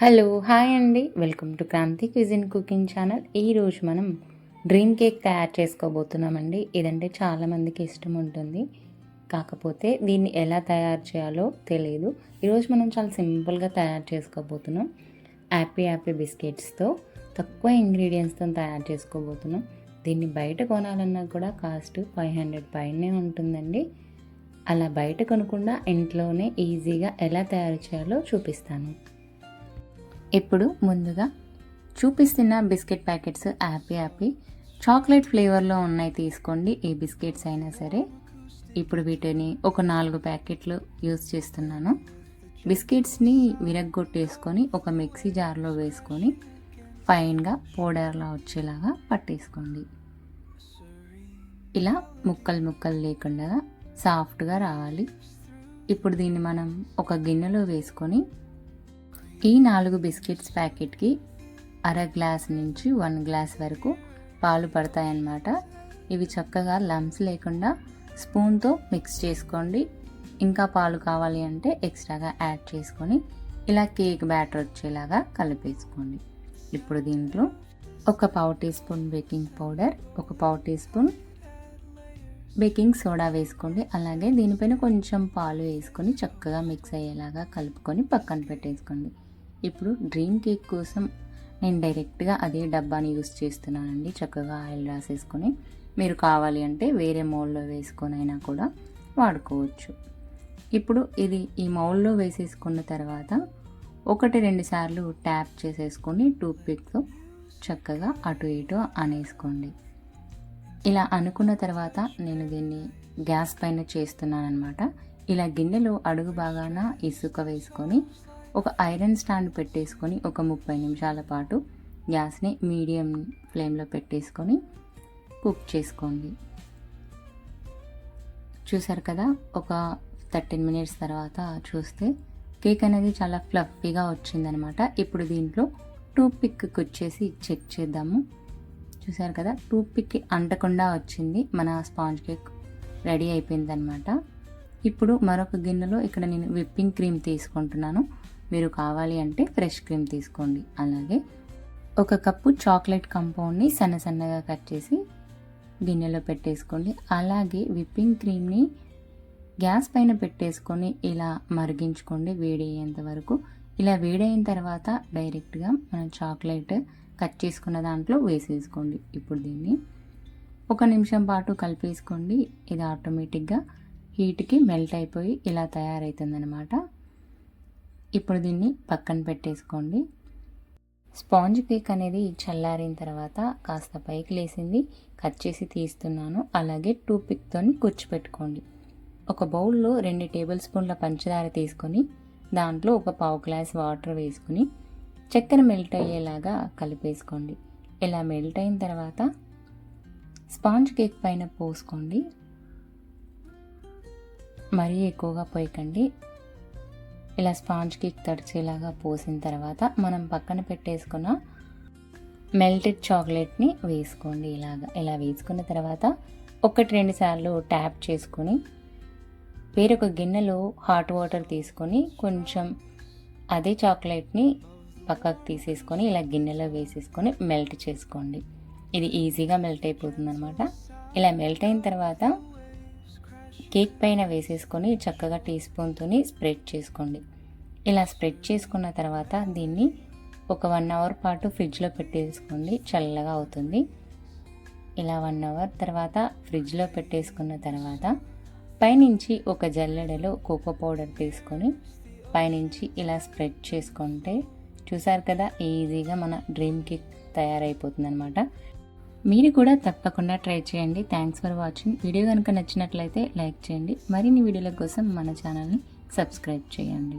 Hello hi అండి, welcome to Kranthi cuisine cooking channel. ఈరోజు మనం డ్రీమ్ కేక్ తయారు చేసుకోబోతున్నామండి. ఇదంటే చాలామందికి ఇష్టం ఉంటుంది, కాకపోతే దీన్ని ఎలా తయారు చేయాలో తెలియదు. ఈరోజు మనం చాలా సింపుల్గా తయారు చేసుకోబోతున్నాం. హ్యాపీ బిస్కెట్స్తో తక్కువ ఇంగ్రీడియంట్స్తో తయారు చేసుకోబోతున్నాం. దీన్ని బయట కొనాలన్నా కూడా కాస్ట్ 500 పైనే ఉంటుందండి. అలా బయట కొనకుండా ఇంట్లోనే ఈజీగా ఎలా తయారు చేయాలో చూపిస్తాను. ఇప్పుడు ముందుగా చూపిస్తున్న బిస్కెట్ ప్యాకెట్స్ హ్యాపీ చాక్లెట్ ఫ్లేవర్లో ఉన్నాయి తీసుకోండి, ఏ బిస్కెట్స్ అయినా సరే. ఇప్పుడు వీటిని ఒక 4 ప్యాకెట్లు యూజ్ చేస్తున్నాను. బిస్కెట్స్ని విరగ్గొట్టేసుకొని ఒక మిక్సీ జార్లో వేసుకొని ఫైన్గా పౌడర్లా వచ్చేలాగా పట్టేసుకోండి. ఇలా ముక్కలు లేకుండా సాఫ్ట్గా రావాలి. ఇప్పుడు దీన్ని మనం ఒక గిన్నెలో వేసుకొని ఈ 4 బిస్కెట్స్ ప్యాకెట్కి అర గ్లాస్ నుంచి 1 గ్లాస్ వరకు పాలు పడతాయన్నమాట. ఇవి చక్కగా లంప్స్ లేకుండా స్పూన్తో మిక్స్ చేసుకోండి. ఇంకా పాలు కావాలి అంటే ఎక్స్ట్రాగా యాడ్ చేసుకొని ఇలా కేక్ బ్యాటర్ వచ్చేలాగా కలిపేసుకోండి. ఇప్పుడు దీంట్లో ఒక పావు టీ స్పూన్ బేకింగ్ పౌడర్, ఒక పావు టీ స్పూన్ బేకింగ్ సోడా వేసుకోండి. అలాగే దీనిపైన కొంచెం పాలు వేసుకొని చక్కగా మిక్స్ అయ్యేలాగా కలుపుకొని పక్కన పెట్టేసుకోండి. ఇప్పుడు డ్రీమ్ కేక్ కోసం నేను డైరెక్ట్గా అదే డబ్బాని యూస్ చేస్తున్నానండి. చక్కగా ఆయిల్ రాసేసుకొని మీరు కావాలి అంటే వేరే మౌల్లో వేసుకొని అయినా కూడా వాడుకోవచ్చు. ఇప్పుడు ఇది ఈ మౌల్లో వేసేసుకున్న తర్వాత 1-2 సార్లు ట్యాప్ చేసేసుకొని టూత్ పిక్తో చక్కగా అటు ఇటు అనేసుకోండి. ఇలా అనుకున్న తర్వాత నేను దీన్ని గ్యాస్ పైన చేస్తున్నాను అనమాట. ఇలా గిన్నెలో అడుగు బాగాన ఇసుక వేసుకొని ఒక ఐరన్ స్టాండ్ పెట్టేసుకొని ఒక 30 నిమిషాల పాటు గ్యాస్ని మీడియం ఫ్లేమ్లో పెట్టేసుకొని కుక్ చేసుకోండి. చూసారు కదా, ఒక 13 మినిట్స్ తర్వాత చూస్తే కేక్ అనేది చాలా ఫ్లఫీగా వచ్చిందనమాట. ఇప్పుడు దీంట్లో టూత్ పిక్ వచ్చేసి చెక్ చేద్దాము. చూసారు కదా, టూత్ పిక్కి అంటకుండా వచ్చింది. మన స్పాంజ్ కేక్ రెడీ అయిపోయిందనమాట. ఇప్పుడు మరొక గిన్నెలో ఇక్కడ నేను విప్పింగ్ క్రీమ్ తీసుకుంటున్నాను. మీరు కావాలి అంటే ఫ్రెష్ క్రీమ్ తీసుకోండి. అలాగే 1 కప్పు చాక్లెట్ కంపౌండ్ని సన్నగా కట్ చేసి గిన్నెలో పెట్టేసుకోండి. అలాగే విప్పింగ్ క్రీమ్ని గ్యాస్ పైన పెట్టేసుకొని ఇలా మరిగించుకోండి వేడి అయ్యేంత వరకు. ఇలా వేడైన తర్వాత డైరెక్ట్గా మనం చాక్లెట్ కట్ చేసుకున్న దాంట్లో వేసేసుకోండి. ఇప్పుడు దీన్ని 1 నిమిషం పాటు కలిపేసుకోండి. ఇది ఆటోమేటిక్గా హీట్కి మెల్ట్ అయిపోయి ఇలా తయారవుతుందన్నమాట. ఇప్పుడు దీన్ని పక్కన పెట్టేసుకోండి. స్పాంజ్ కేక్ అనేది చల్లారిన తర్వాత కాస్త పైకి లేసింది, కట్ చేసి తీస్తున్నాను. అలాగే టూత్ పిక్తో కూర్చిపెట్టుకోండి. ఒక బౌల్లో 2 టేబుల్ స్పూన్ల పంచదార తీసుకొని దాంట్లో ఒక పావు గ్లాస్ వాటర్ వేసుకుని చక్కెర మెల్ట్ అయ్యేలాగా కలిపేసుకోండి. ఇలా మెల్ట్ అయిన తర్వాత స్పాంజ్ కేక్ పైన పోసుకోండి. మరీ ఎక్కువగా పోయకండి. ఇలా స్పాంజ్ కేక్ తడిచేలాగా పోసిన తర్వాత మనం పక్కన పెట్టేసుకున్న మెల్టెడ్ చాక్లెట్ని వేసుకోండి. ఇలా వేసుకున్న తర్వాత 1-2 సార్లు ట్యాప్ చేసుకొని వేరొక గిన్నెలో హాట్ వాటర్ తీసుకొని కొంచెం అదే చాక్లెట్ని పక్కకు తీసేసుకొని ఇలా గిన్నెలో వేసేసుకొని మెల్ట్ చేసుకోండి. ఇది ఈజీగా మెల్ట్ అయిపోతుంది అనమాట. ఇలా మెల్ట్ అయిన తర్వాత కేక్ పైన వేసేసుకొని చక్కగా టీ స్పూన్తో స్ప్రెడ్ చేసుకోండి. ఇలా స్ప్రెడ్ చేసుకున్న తర్వాత దీన్ని ఒక 1 అవర్ పాటు ఫ్రిడ్జ్లో పెట్టేసుకోండి, చల్లగా అవుతుంది. ఇలా 1 అవర్ తర్వాత ఫ్రిడ్జ్లో పెట్టేసుకున్న తర్వాత పైనుంచి ఒక జల్లెడలో కోకో పౌడర్ తీసుకొని పైనుంచి ఇలా స్ప్రెడ్ చేసుకుంటే చూసారు కదా, ఈజీగా మన డ్రీమ్ కేక్ తయారైపోతుంది అనమాట. మీరు కూడా తప్పకుండా ట్రై చేయండి. Thanks for watching. వీడియో కనుక నచ్చినట్లయితే లైక్ చేయండి. మరిన్ని వీడియోల కోసం మన ఛానల్ని సబ్స్క్రైబ్ చేయండి.